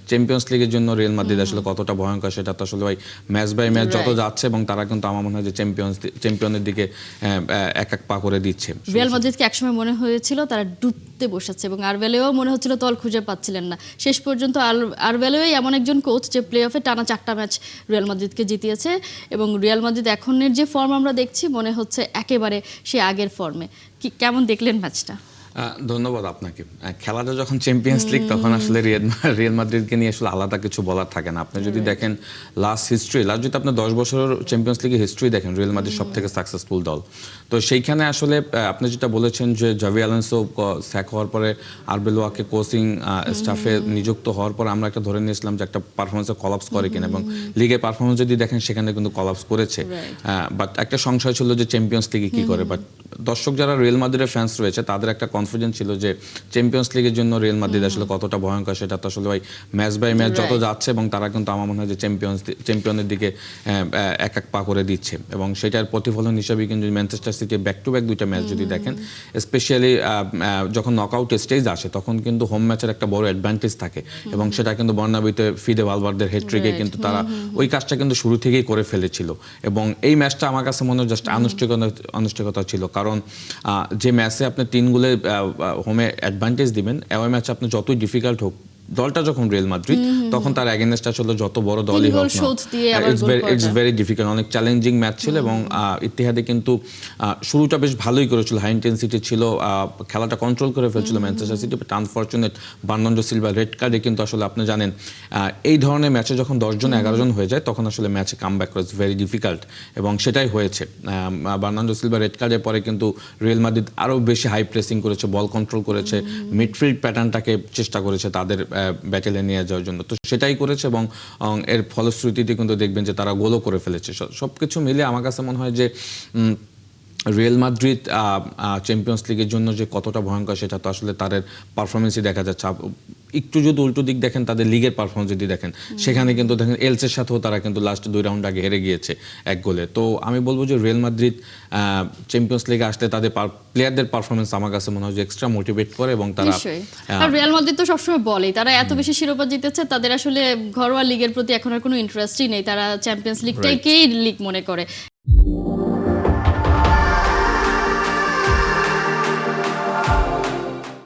Champions লিগের জন্য Real Madrid আসলে কতটা ভয়ঙ্কর সেটা তো আসলে ভাই ম্যাচ বাই ম্যাচ যত যাচ্ছে এবং তারা কিন্তু আমার মনে হয় যে চ্যাম্পিয়নের দিকে এক এক পা করে দিচ্ছে। রিয়াল মাদ্রিদকে একসময় মনে হয়েছিল তারা ডুবতে বসেছে এবং আরবেলেও মনে হচ্ছিল তল খুঁজে পাচ্ছিলেন না। শেষ পর্যন্ত আরবেলেও এমন একজন কোচ যে প্লে অফে টানা 4টা ম্যাচ রিয়াল মাদ্রিদকে জিতিয়েছে এবং রিয়াল মাদ্রিদ এখনের যে ফর্ম আমরা দেখছি মনে হচ্ছে একেবারে সে আগের ফর্মে। কেমন দেখলেন ম্যাচটা? ধন্যবাদ আপনাকে। খেলাটা যখন চ্যাম্পিয়ন্স লিগ তখন আসলে রিয়াল মাদ্রিদকে নিয়ে আসলে আলাদা কিছু বলার থাকে না। আপনি যদি দেখেন লাস্ট যদি আপনি 10 বছরের চ্যাম্পিয়ন্স লিগের হিস্ট্রি দেখেন, রিয়াল মাদ্রিদ সব থেকে সাকসেসফুল দল। তো সেইখানে আসলে আপনি যেটা বলেছেন যে জাভি আলোনসো স্যাক হওয়ার পরে আরবেলোয়াকে কোচিং স্টাফে নিযুক্ত হওয়ার পর আমরা একটা ধরে নিয়েছিলাম যে একটা পারফরমেন্সে কলাপস করে কিনা, এবং লিগের পারফরমেন্স যদি দেখেন সেখানে কিন্তু কলাপস করেছে। বাট একটা সংশয় ছিল যে চ্যাম্পিয়ন্স লিগে কি করে। বাট দর্শক যারা রিয়াল মাদ্রিদের ফ্যান্স রয়েছে তাদের একটা কনফিডেন্স ছিল যে চ্যাম্পিয়ন্স লিগের জন্য রিয়াল মাদ্রিদ আসলে কতটা ভয়ঙ্কর সেটা তো আসলে ভাই ম্যাচ বাই ম্যাচ যত যাচ্ছে এবং তারা কিন্তু আমার মনে হয় যে চ্যাম্পিয়নের দিকে এক এক পা করে দিচ্ছে, এবং সেটার প্রতিফলন হিসেবে কিন্তু Manchester city back to back 2টা ম্যাচ যদি দেখেন, স্পেশালি যখন নকআউট স্টেজ আসে তখন কিন্তু হোম ম্যাচের একটা বড় অ্যাডভান্টেজ থাকে, এবং সেটা কিন্তু বর্ণাবিত ফিদে ভালভার্দের হেডট্রিকে কিন্তু তারা ওই কাজটা কিন্তু শুরু থেকেই করে ফেলেছিল। এবং এই ম্যাচটা আমার কাছে মনে হয় জাস্ট আনুষ্ঠানিকতা ছিল, কারণ যে ম্যাচে আপনি 3 গোলে হোমে অ্যাডভান্টেজ দিবেন, অ্যাওয়ে ম্যাচ আপনি যতই ডিফিকাল্ট হোক, দলটা যখন রিয়াল মাদ্রিদ তখন তার এগেইনস্ট আসলে যত বড় দলই হোক না, ইটস ভেরি ডিফিকাল্ট, অনেক চ্যালেঞ্জিং ম্যাচ ছিল। এবং ইতিহাদে কিন্তু শুরুটা বেশ ভালোই করেছিল, হাই ইন্টেন্সিটি ছিল, খেলাটা কন্ট্রোল করে ফেলছিল Manchester City, but unfortunate Bernardo Silva red কার্ডে কিন্তু আসলে আপনি জানেন এই ধরনের ম্যাচে যখন 10 জন 11 জন হয়ে যায় তখন আসলে ম্যাচে কামব্যাক করা ইজ ভেরি ডিফিকাল্ট, এবং সেটাই হয়েছে। বার্নার্ডো সিলভা রেড কার্ডের পরে কিন্তু রিয়াল মাদ্রিদ আরও বেশি হাই প্রেসিং করেছে, বল কন্ট্রোল করেছে, মিডফিল্ড প্যাটার্নটাকে চেষ্টা করেছে তাদের ব্যাটেলে নিয়ে যাওয়ার জন্য, তো সেটাই করেছে, এবং এর ফলশ্রুতিতে কিন্তু দেখবেন যে তারা গোলও করে ফেলেছে। সবকিছু মিলে আমার কাছে মনে হয় যে রিয়াল মাদ্রিদ চ্যাম্পিয়ন্স লিগের জন্য যে কতটা ভয়ঙ্কর সেটা তো আসলে তাদের পারফরমেন্সই দেখা যাচ্ছে। একটু যদি উল্টো দিক দেখেন, তাদের লিগের পারফরমেন্স যদি দেখেন, সেখানে কিন্তু দেখেন এলসের সাথেও তারা কিন্তু লাস্ট 2 রাউন্ড আগে হেরে গিয়েছে 1 গোলে। তো আমি বলবো যে রিয়াল মাদ্রিদ চ্যাম্পিয়ন্স লিগে আসলে তাদের প্লেয়ারদের পারফরমেন্স আমার কাছে মনে হয় যে এক্সট্রা মোটিভেট করে, এবং তারা রিয়াল মাদ্রিদ তো সবসময় বলে তারা এত বেশি শিরোপা জিতেছে, তাদের আসলে ঘরোয়া লিগের প্রতি এখন আর কোনো ইন্টারেস্টই নেই, তারা চ্যাম্পিয়ন্স লিগটাকেই লিগ মনে করে।